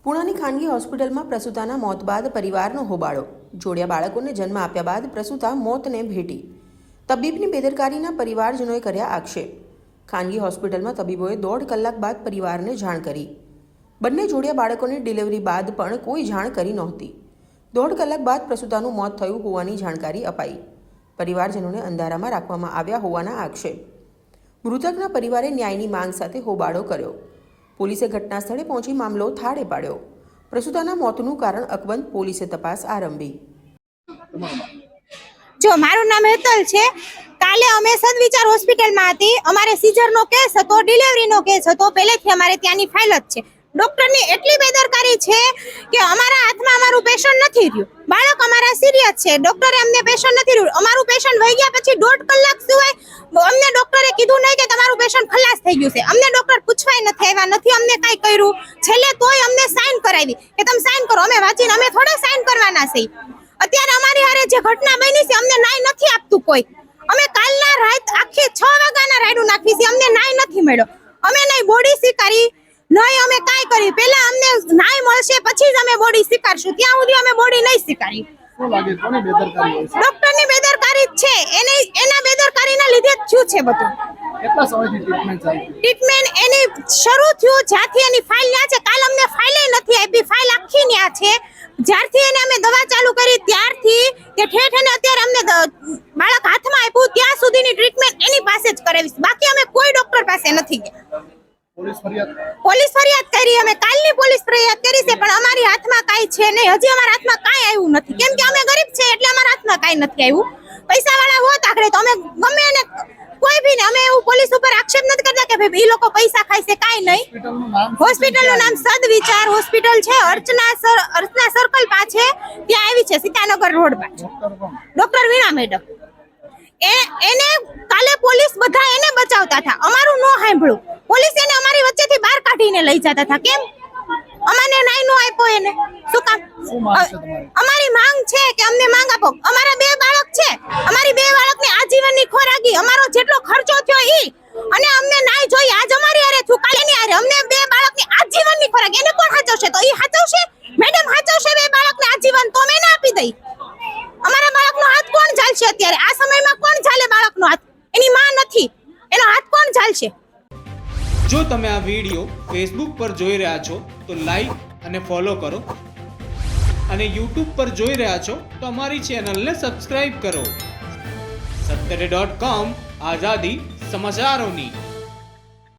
પુણાની ખાનગી હોસ્પિટલમાં પ્રસૂતાના મોત બાદ પરિવારનો હોબાળો. જોડિયા બાળકોને જન્મ આપ્યા બાદ પ્રસૂતા મોતને ભેટી. તબીબની બેદરકારીના પરિવારજનોએ કર્યા આક્ષેપ. ખાનગી હોસ્પિટલમાં તબીબોએ 1.5 કલાક બાદ પરિવારને જાણ કરી. બંને જોડિયા બાળકોની ડિલિવરી બાદ પણ કોઈ જાણ કરી નહોતી. 1.5 કલાક બાદ પ્રસૂતાનું મોત થયું હોવાની જાણકારી અપાઈ. પરિવારજનોને અંધારામાં રાખવામાં આવ્યા હોવાના આક્ષેપ. મૃતકના પરિવારે ન્યાયની માંગ સાથે હોબાળો કર્યો. પોલીસે ઘટના સ્થળે પહોંચી મામલો થાળે પાડ્યો. પ્રસૂતાના મોતનું કારણ અકબંધ પોલીસે તપાસ આરંભી. જો મારું નામ હેતલ છે. કાલે અમે સદવિચાર હોસ્પિટલમાં હતી. અમારે સીઝરનો કેસ હતો, ડિલિવરીનો કેસ હતો. પહેલેથી અમારે ત્યાંની ફાઇલ જ છે. ડોક્ટરની એટલી બેદરકારી છે કે અમારા હાથમાં અમારું પેશન્ટ નથી રહ્યું. બાળક અમારા સિરિયસ છે. ડોક્ટરે અમને પેશન્ટ નથી રહ્યું. અમારું પેશન્ટ વહી ગયા પછી 1.5 કલાક સિવાય અમને ડોક્ટરે કીધું નહીં કે તમારું પેશન્ટ ખલાસ થઈ ગયું છે. અમને ડોક્ટર પૂછવાય નથી આવ્યા, નથી અમને કાંઈ કર્યું. છેલ્લે તોય અમને સાઇન કરાવી કે તમે સાઇન કરો. અમે વાંચીને અમે થોડા સાઇન કરવાના છે. અત્યારે અમારી હારે જે ઘટના બની છે અમને ન્યાય નથી આપતું કોઈ. અમે કાલના રાત આખી 6 વાગ્યાના રાયડું નાખી છે, અમને ન્યાય નથી મળ્યો. અમે નહીં બોડી સ્વીકારી, નહીં અમે કાંઈ કરી. પહેલા અમને ન્યાય મળશે પછી જ અમે બોડી સ્વીકારશું. ત્યાં સુધી અમે બોડી નહીં સ્વીકારી. ડોક્ટરની બેદરકારી જ છે. એના બેદરકારીના લીધે જ થયું છે બધું. કેટલા સમયથી ટ્રીટમેન્ટ ચાલુ? ટ્રીટમેન્ટ એની શરૂ થયું જ્યાંથી એની ફાઇલ ન્યા છે. કાલ અમને ફાઇલે નથી આપી. ફાઇલ આખી ન્યા છે. જ્યારથી એને અમે દવા ચાલુ કરી ત્યારથી કે ઠેઠ એને અત્યારે અમને બાળક હાથમાં આપ્યું ત્યાં સુધીની ટ્રીટમેન્ટ એની પાસે જ કરાવી. બાકી અમે કોઈ ડોક્ટર પાસે નથી ગયા. પોલીસ ફરિયાદ કરી. અમે કાલની પોલીસ ફરિયાદ કરી છે પણ અમારી હાથમાં કાંઈ છે નહીં. હજી અમારા હાથમાં કાંઈ આવ્યું નથી. કેમ કે અમે ગરીબ છે એટલે અમારા હાથમાં કાંઈ નથી આવ્યું. પૈસાવાળા હોત આખરે તો અમે ગમે એને કોઈ ભી ને અમે એવું પોલીસ ઉપર આક્ષેપ નથી કરતા કે ભાઈ એ લોકો પૈસા ખાય છે. કાંઈ નહીં. હોસ્પિટલનું નામ સદવિચાર હોસ્પિટલ છે. અર્ચના સર્કલ પાસે ત્યાં આવી છે, સીતાનગર રોડ પાસે. ડોક્ટર વીણા મેડમ એને કાલે પોલીસ બધા એને બચાવતા હતા. અમારું નો સાંભળ્યું. પોલીસ એને અમારી વચ્ચેથી બહાર કાઢીને લઈ જતા હતા. કેમ અમને ન્યાય નો આપ્યો એને? શું કામ? અમારી માંગ છે કે અમને માંગ આપો. અમારા 2 બાળક છે. અમારી 2 બાળકની આજીવનની ખોરાકી, અમારો જેટલો ખર્ચો થયો ઈ અને અમને ન્યાય જોઈએ. આજ અમારી હારે થયું, કાલે ની હારે. અમને 2 બાળકની આજીવનની ખોરાક એને કોણ સાચવશે? તો ઈ સાચવશે? મેડમ સાચવશે 2 બાળકને આજીવન? તો અમે એને આપી દઈ. અમારા બાળકનો હાથ કોણ ઝાલશે? અત્યારે આ સમયમાં કોણ ઝાલે બાળકનો હાથ? એની માં નથી, એનો હાથ કોણ ઝાલશે? જો તમે આ વિડીયો ફેસબુક પર જોઈ રહ્યા છો તો લાઈક અને ફોલો કરો, અને યુટ્યુબ પર જોઈ રહ્યા છો તો અમારી ચેનલને સબસ્ક્રાઇબ કરો. સત્તરે.com આઝાદી સમાચારોની.